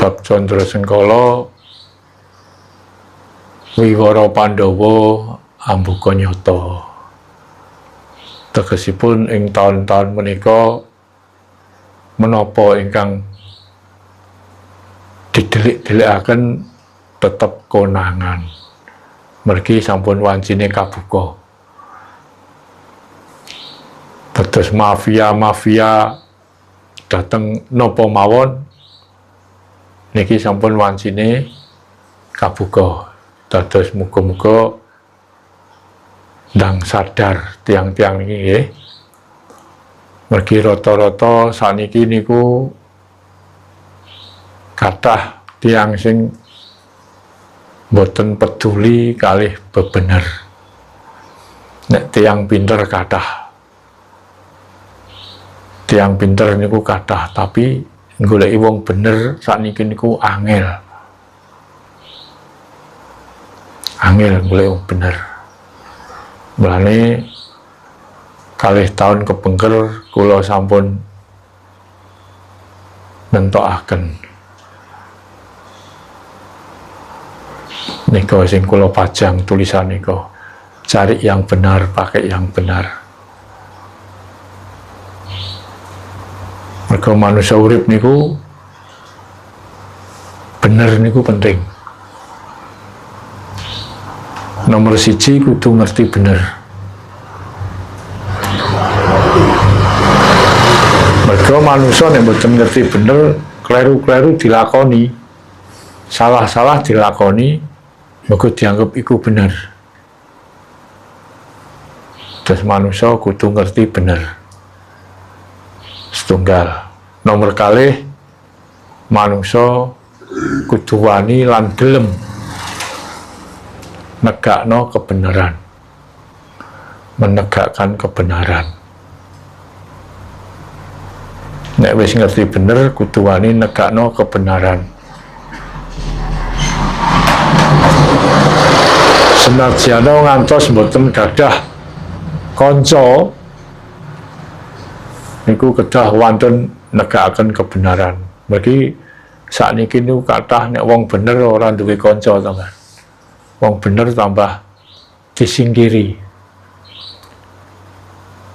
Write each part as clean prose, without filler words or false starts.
bab Candrasengkala wiwara Pandhawa ambuka nyata. Tegesipun ing taun-taun menika menapa ingkang didelik-delikaken tetep konangan. Mergi sampun wancine kabuka. Dados mafia-mafia dateng napa mawon niki sampun wancine kabuka. Dados muga-muga ndang sadar tiang-tiang niki nggih. Mergi rata-rata saniki niku kathah tiang sing boten peduli kalih bebener. Nek tiang pinter kathah. Tiang pinter niku kathah, tapi goleki wong bener sakniki niku angel. Angel golek wong bener. Mulane kalih taun kepengker kula sampun nentokaken nika sing kula pajang tulisan nika, cari yang benar, pakai yang benar. Mergo manusia urip niku bener niku penting. Nomor siji kudu ngerti bener. Mergo manusia nek mboten ngerti bener, kleru-kleru dilakoni, salah-salah dilakoni, mergo dianggap iku bener. Terus manusia kudu ngerti bener. Setunggal. Nomor kalih, manusia kudu wani lan gelem negakno kebenaran, menegakkan kebenaran. Nek wis ngerti bener, kudu wani negakno kebenaran. Senadyan ngantos mboten gadah kanca niku kedah wonten negakaken kebenaran. Mergi sakniki niku kathah nek wong bener ora duwe kanca to, Mas. Wong bener tambah disingkiri.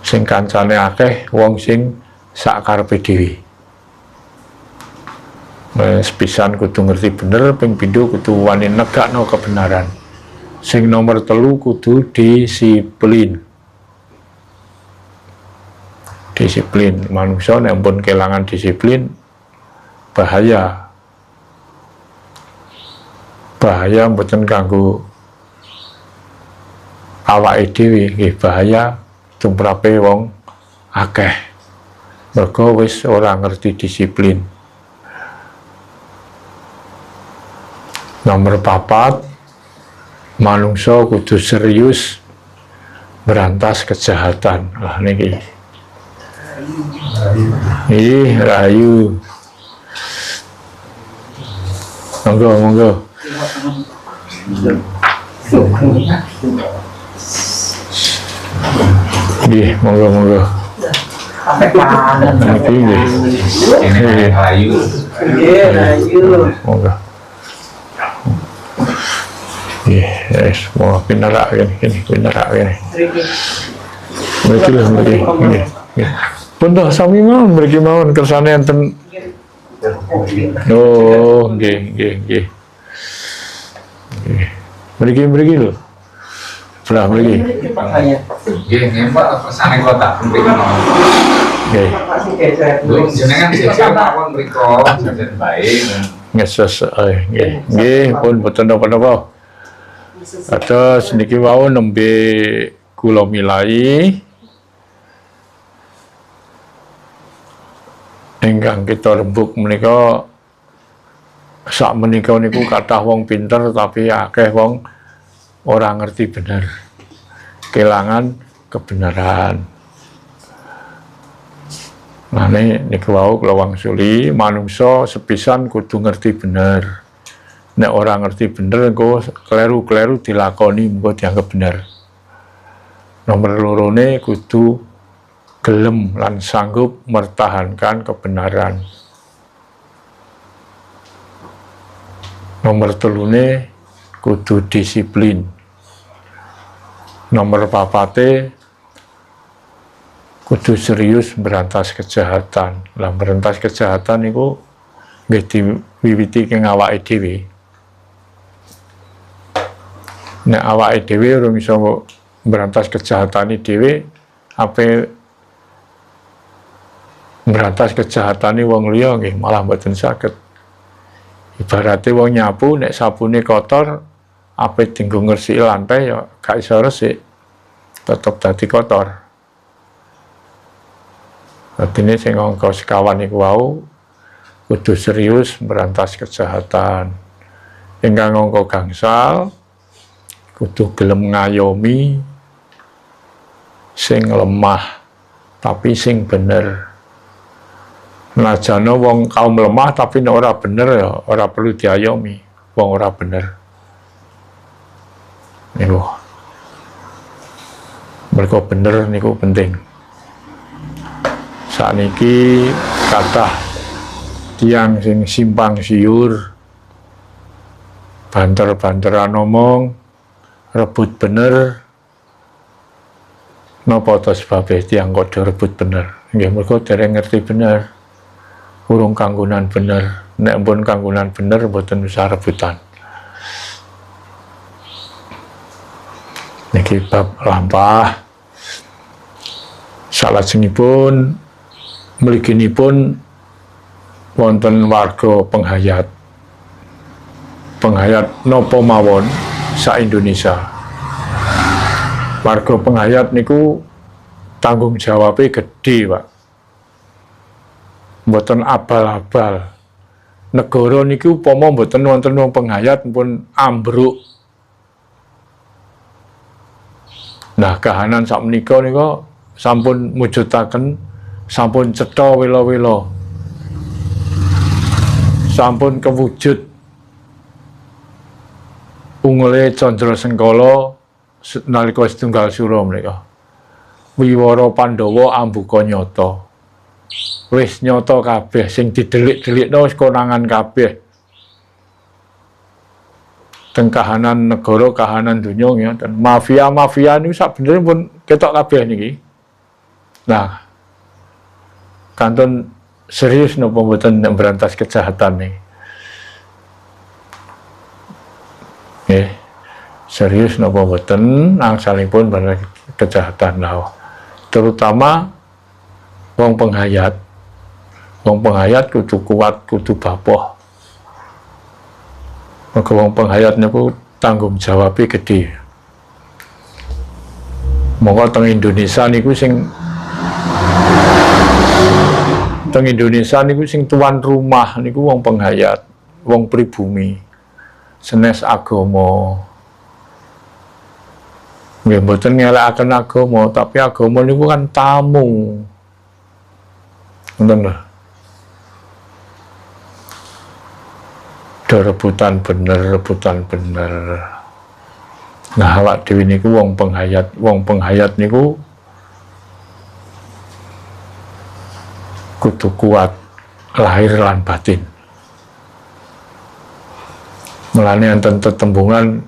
Sing kancane akeh wong sing sakarepe dhewe. Wis pisan kudu ngerti bener, ping pindho kudu wani negakno kebenaran. Sing nomor 3 kudu disiplin. Disiplin. Manusia nek pun kelangan disiplin bahaya. Bahaya mboten kanggo awake dhewe, nggih bahaya tumrape wong akeh. Mergo wis ora ngerti disiplin. Nomor 4, manungsa kudu serius berantas kejahatan. Lah niki. Rahayu. Monggo. Nggih, monggo. Ini rahayu. Monggo. Yes, mau pinarak gini. Begini. Pun dah sami mawon mriki mawon kersane enten. Oh, nggih. Mriki lho. Belah mriki. Nggih, Pak, kersane kula tak mriki mawon. Nggih. Lho, jenengan jajan mawon mriko, jajan bae. Ngeses nggih, pun boten napa-napa. Atus niki wau nembe kula milai ingkang kita rembug menika sak menika niku kathah wong pinter tapi akeh wong ora ngerti bener, kelangan kebenaran. Nah niku wau kula wangsuli manungsa sepisan kudu ngerti bener. Nek ora ngerti bener engko kleru-kleru dilakoni mengko dianggap bener. Nomor lorone kudu gelem lan sanggup mertahankan kebenaran. Nomor telune kudu disiplin. Nomor papate kudu serius berantas kejahatan. Lah berantas kejahatan niku nggih diwiwiti ing awake dhewe. Nek awake dhewe ora iso berantas kejahatane dhewe, ape berantas kejahatane wong liya nggih malah mboten saged. Ibarate wong nyapu nek sapune kotor, ape dienggo ngresiki lantai ya gak iso resik. Tetep dadi kotor. Artine sing angka sekawan iku wau kudu serius berantas kejahatan. Ingkang angka gangsal kudu gelem ngayomi sing lemah tapi sing bener. Najane wong kaum lemah tapi nek ora bener ya ora perlu diayomi wong ora bener. Niku. Mergo bener niku penting. Sakniki kathah tiyang sing simpang siur banter-banteran ngomong rebut bener napa to sebabe tiyang kok rebut bener nggih mergo dereng ngerti bener urung kanggonan bener nek pun kanggonan bener mboten usah rebutan niki bab lampah salajengipun mliginipun wonten warga penghayat napa mawon sa Indonesia. Warga penghayat niku tanggung jawabnya gede, Pak. Mboten abal-abal. Negara niku upama mboten wonten wong penghayat pun ambruk. Nah, kahanan sakmenika nika sampun mujudaken sampun cetha wela-wela. Sampun kewujud ungule Candra Sengkala nalika setunggal sura menika. Wiwara Pandhawa ambuka nyata. Wis nyata kabeh sing didelik-delikno wis konangan kabeh. Teng kahanan negara, kahanan donya ngoten. Mafia-mafia niku sakbenere pun ketok kabeh niki. Nah, kantun serius napa mboten berantas kejahatan niki. Nggih. Serius napa mboten angsalipun bener kejahatan lah. Terutama wong penghayat. Wong penghayat kudu kuat, kudu bapoh. Maka wong penghayat niku tanggung jawabnya gede. Monggo teng Indonesia niku sing tuan rumah niku wong penghayat, wong pribumi. Senes agama. Nggih mboten ngelakaken agama, tapi agama niku kan tamu. Ngoten lho. Rebutan bener. Nah, awak dhewe niku wong penghayat niku kudu kuat lahir lan batin. Mulane enten tetembungan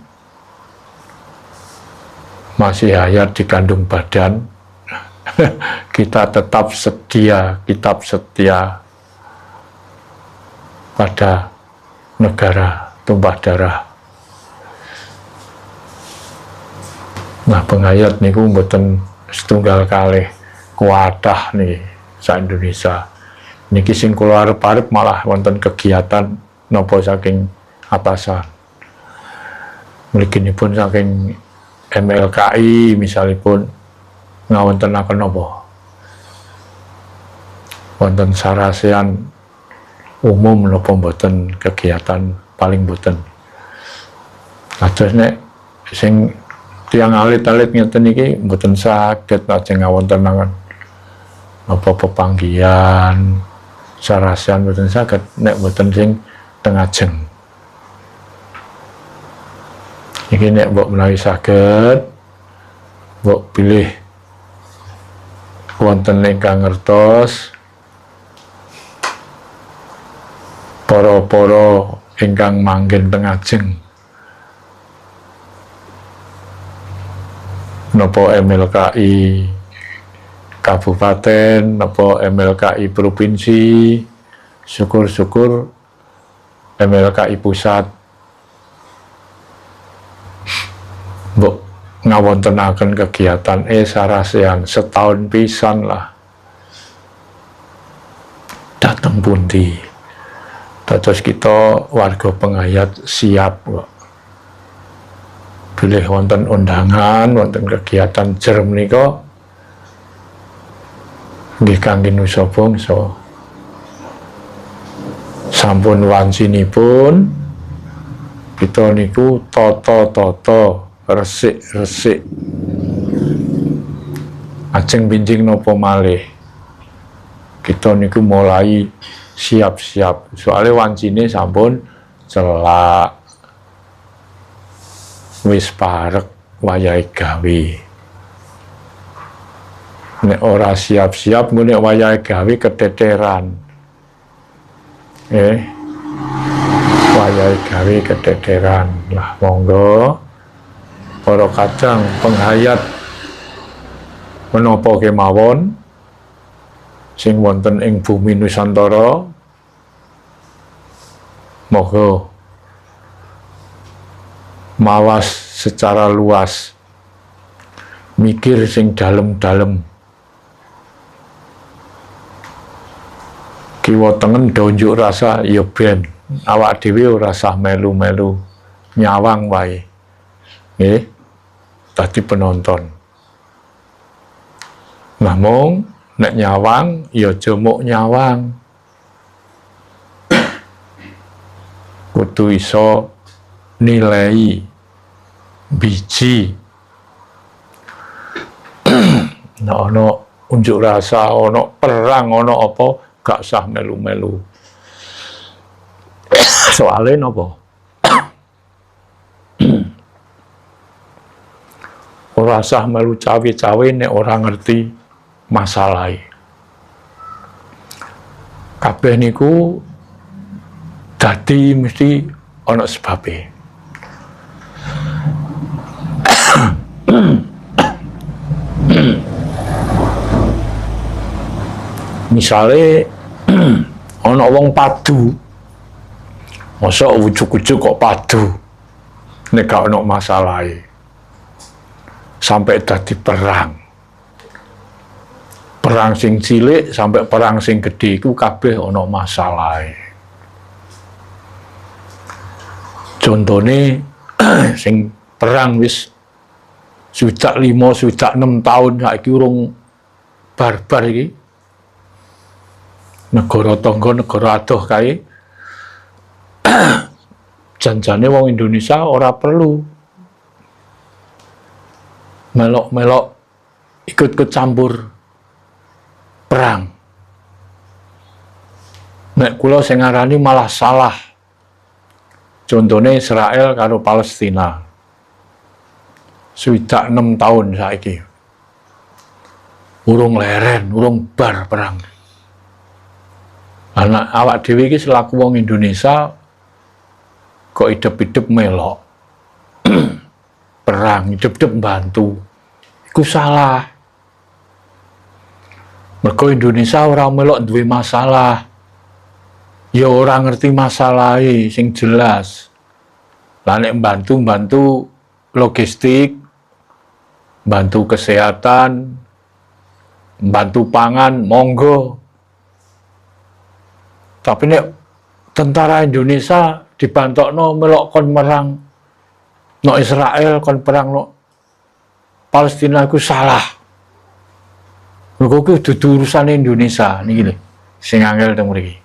masih hayat di kandung badan kita tetap setia pada negara tumpah darah. Nah, penghayat niku mboten setunggal kalih kuatah nih sa Indonesia. Niki sing kula arep-arep malah wonten kegiatan napa saking atasan. Mliginipun saking MLKI misalipun ngawontenaken napa? Wonten sarasean umum napa mboten kegiatan paling mboten. Kados nek sing tiyang alit-alit ngeten iki mboten saged lajeng ngawontenaken napa pepanggihan sarasean mboten saged nek mboten sing teng ajeng. Iki nek mbok menawi saged mbok pilih wonten ingkang ngertos para ingkang manggen teng Ajeng napa MLKI kabupaten napa MLKI provinsi, syukur-syukur MLKI pusat mbok ngawontenaken kegiatan sarasean setahun pisan lah dateng pundi. Terus kita warga pengayat siap kok. Bilih wonten undangan, wonten kegiatan jer menika nggih kangge nusa bangsa. Sampun wancinipun kita niku tata-tata resik-resik ajeng binjing napa malih kita niku mulai siap-siap soalnya wancine sampun celak wis parek wayahe gawe. Nek ora siap-siap ngene wayahe gawe keteteran. Wayahe gawe keteteran. Lah monggo para kadang penghayat menapa kemawon sing wonten ing bumi Nusantara monggo mawas secara luas, mikir sing dalem-dalem, kiwa tengen donjuk rasa ya ben awak dhewe ora sah melu-melu nyawang wae nggih dadi penonton. Namung nek nyawang ya aja mok nyawang, kudu iso nilai biji. Nek ana unjuk rasa, ana perang, ana apa gak sah melu-melu. Soale napa? Ora sah melu cawe-cawe nek ora ngerti masalahe. Kabeh niku dadi mesti ana sebabe. Misale ana wong padu, masa ujug-ujug kok padu nek gak ana masalahe sampai dadi perang. Perang sing cilik sampai perang sing gedhe iku kabeh ana masalahe. Contone sing perang wis sudah 5, sudah 6 tahun saiki urung barbar iki. Negara tangga, negara adoh kae janjane wong Indonesia ora perlu melok-melok ikut kecampur perang. Nek kula sing ngarani malah salah. Contohnya Israel karo Palestina. Sudah 6 tahun saiki. Urung leren, urung bar perang. Anak awak dhewe iki selaku wong Indonesia kok hidup-hidup melok. Perang, hidup-hidup bantu. Iku salah. Mergo Indonesia ora melok duwe masalah. Ya ora ngerti masalahe sing jelas. Lah nek bantu logistik, bantu kesehatan, bantu pangan, monggo. Tapi nek tentara Indonesia dibantokno melok kon merang no Israel kon perang no Palestina iku salah. Mergo kuwi dudu urusane Indonesia niki lho sing angel teng mriki.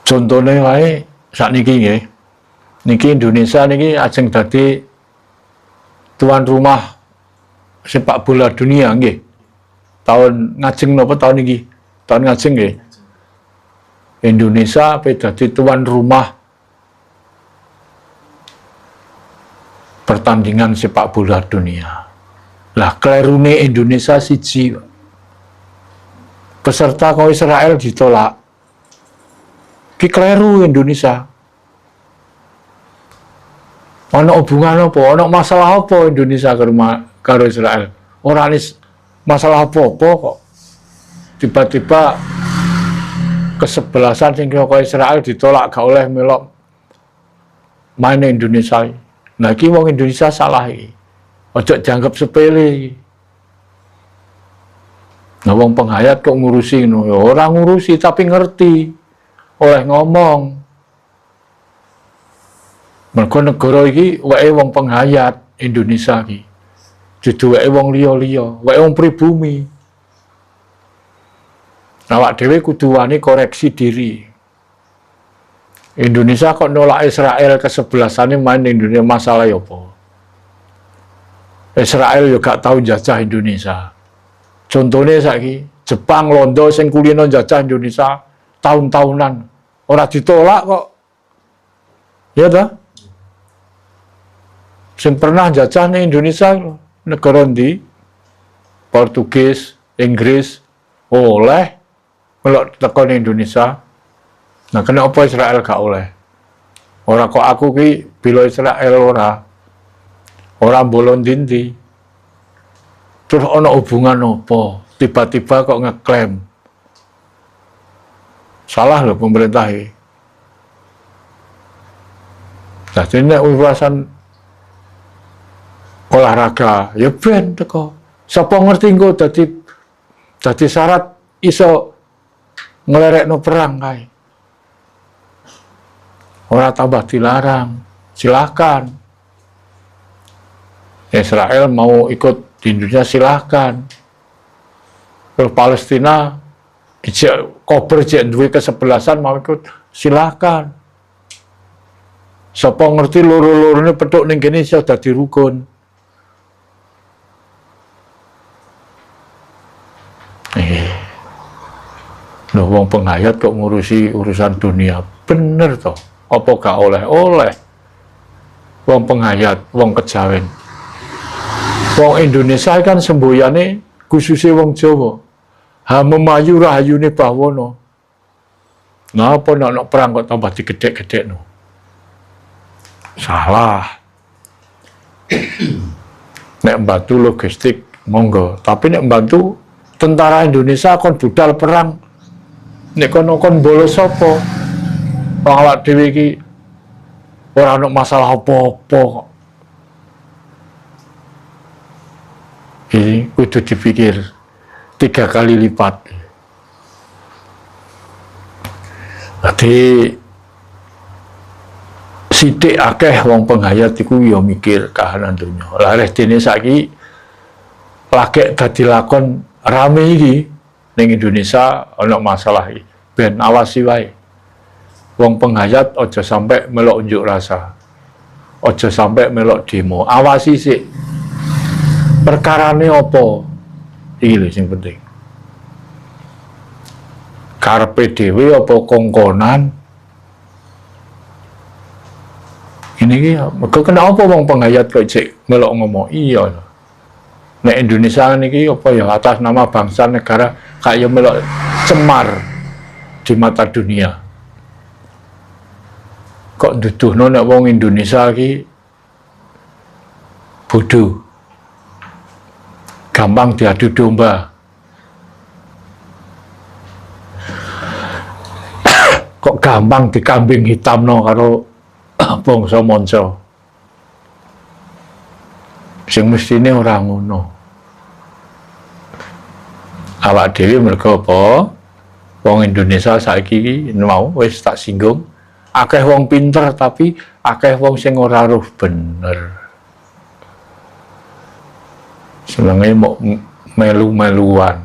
Contone wae sakniki nggih. Niki Indonesia niki ajeng dadi tuan rumah sepak bola dunia nggih. Tahun ngajeng napa tahun niki? Tahun ngajeng nggih. Indonesia pe dadi tuan rumah pertandingan sepak bola dunia. Lah klerune Indonesia siji. Peserta kau Israel ditolak. Ki kleru Indonesia. Ono hubungan apa? Ono masalah apa Indonesia karo Israel? Ora masalah apa-apa kok. Tiba-tiba kesebelasan sing kaya Israel ditolak gak oleh melok main Indonesia. Nah iki wong Indonesia salah iki. Ojo dianggap sepele iki. Nah wong penghayat kok ngurusi ngono. Ya ora ngurusi tapi ngerti. Oleh ngomong. Mergo negara iki wae wong penghayat Indonesia iki. Dudu wae wong liya-liya, wae wong pribumi. Awak dhewe kudu wani koreksi diri. Indonesia kok nolak Israel kesebelasannya main Indonesia, masalah ya apa? Israel juga gak tahu jajah Indonesia. Contohnya saiki Jepang, Londo sing kulino jajah Indonesia tahun-tahunan. Ora ditolak kok. Ya ta? Sing pernah jajah ning Indonesia negara ndi? Portugis, Inggris, oleh melok tekan Indonesia. Nah, kenapa Israel gak oleh? Ora kok aku ki bila Israel ora bolon dindi. Terus ana hubungan apa? Tiba-tiba kok ngeklaim. Salah loh pemerintah ini. Jadi ini urusan olahraga, ya ben teko. Sapa ngerti engko dadi syarat iso ngelerekno perang kae. Ora tambah dilarang, silahkan. Israel mau ikut di Indonesia silahkan. Kalau Palestina kober jek duwe kesebelasan mau ikut silahkan. Sapa ngerti loro-lorone petuk ning kene iso dadi rukun. Loh wong penghayat kok ngurusi urusan dunia. Bener toh. Apa gak oleh? Wong penghayat, wong kejawen. Wong Indonesia kan semboyane khususnya wong Jawa. Ha memayu rahayune Bawana. Napa nek perang kok tambah digedhek-gedhekno? Salah. Nek bantu logistik monggo, tapi nek bantu tentara Indonesia kon budal perang. Nek kon bolos sapa? Wong awak dhewe iki ora ono masalah apa-apa kok. Ini kudu dipikir 3 kali lipat. Jadi sithik akeh wong penghayat iku ya mikir kahanan donya. Lah dene saiki lagek dadi lakon rame iki ning Indonesia ana masalah iki. Ben awasi wae. Wong penghayat aja sampai melok unjuk rasa. Aja sampai melok demo. Awasi sik. Perkarane apa? Iki lho sing penting. Karepe dhewe apa kongkonan? Ini ki mergo kenapa wong penghayat kok cek melok ngomong iya. Nek Indonesia niki apa ya atas nama bangsa negara kaya melok cemar di mata dunia. Kok duduhno nek wong Indonesia ki bodoh. Gampang diadu domba. Kok gampang dikambing hitamno karo bangsa manca. Sing mestine ora ngono. Awak dhewe mergo apa? Wong Indonesia saiki mau wis tak singgung, akeh wong pinter tapi akeh wong sing ora roh bener. Senenge mau melu-meluan.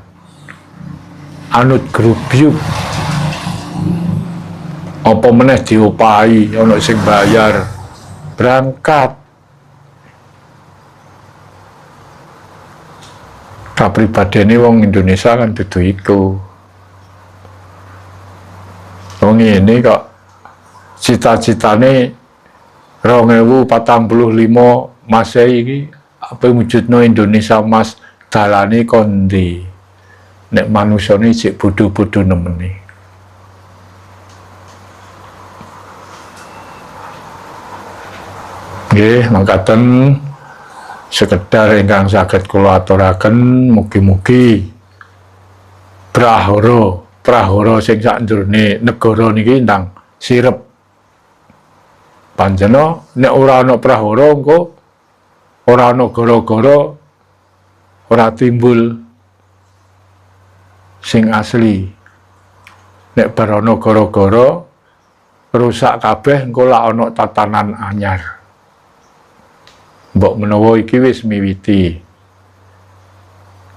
Anut grubyuk. Apa meneh diopahi ana sing bayar. Berangkat. Kapribadene wong Indonesia kan dudu iku. Wong ini kok cita-citane 2045 Masehi iki apa wujudno Indonesia Mas dalane kondi. Nek manusiane cek bodho-bodho nemeni. Nggih, mangkaten sekedar ingkang saged kula aturaken mugi-mugi prahara sing sakjroning negara niki ndang sirep. Panjenengan nek ora ana prahara engko ora ana gara-gara ora timbul sing asli. Nek bar ana gara-gara rusak kabeh engko lak ana tatanan anyar. Mbok menawa iki wis miwiti.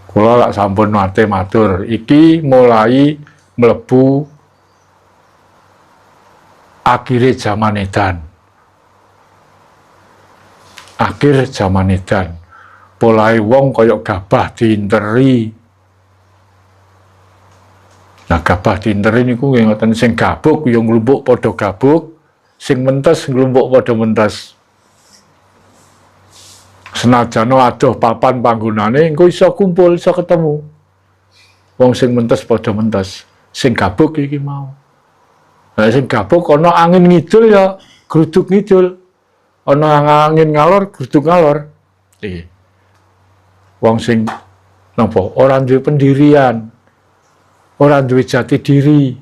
Kula lak sampun nate matur, iki mulai mlebu akhire zaman edan. Akhir zaman edan. Polahe wong kaya gabah diinteri. Nah, gabah diinteri niku nggih ngoten, sing gabuk ya nglumpuk padha gabuk, sing mentes nglumpuk padha mentes. Senajan adoh papan panggonane engko iso kumpul, iso ketemu. Wong sing mentes padha mentes, sing gabuk iki mau. Nah, sing gabuk ana angin ngidul ya gruduk ngidul. Ana angin ngalor gruduk ngalor. Iki. Wong sing napa ora duwe pendirian, ora duwe jati diri.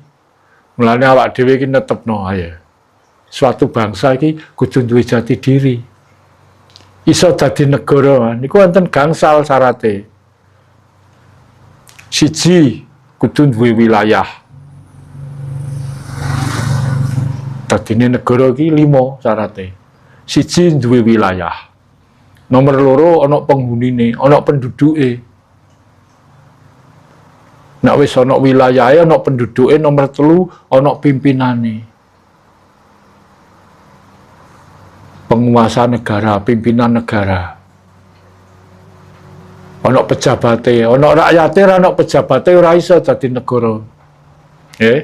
Mulane awak dhewe iki netepno ae. Suatu bangsa iki kudu duwe jati diri. Iso dadi negara niku wonten gangsal syarate. Siji, kudu duwe wilayah. Dadine negara iki 5 syarate. Siji duwe wilayah. Nomor 2 ana penghunine, ana penduduke. Nek wis ana wilayahe, ana penduduke, nomor 3 ana pimpinane. Penguasa negara, pimpinan negara. Ana pejabate, ana rakyate, ana pejabate ora iso dadi negara. Nggih.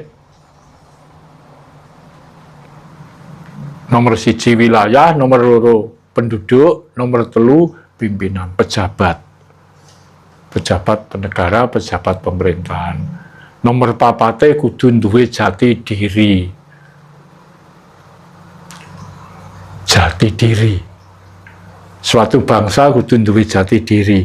Nomor 1 wilayah, nomor 2 penduduk, nomor 3 pimpinan, pejabat. Pejabat negara, pejabat pemerintahan. Nomor 4 kudu duwe jati diri. Jati diri. Suatu bangsa kudu duwe jati diri.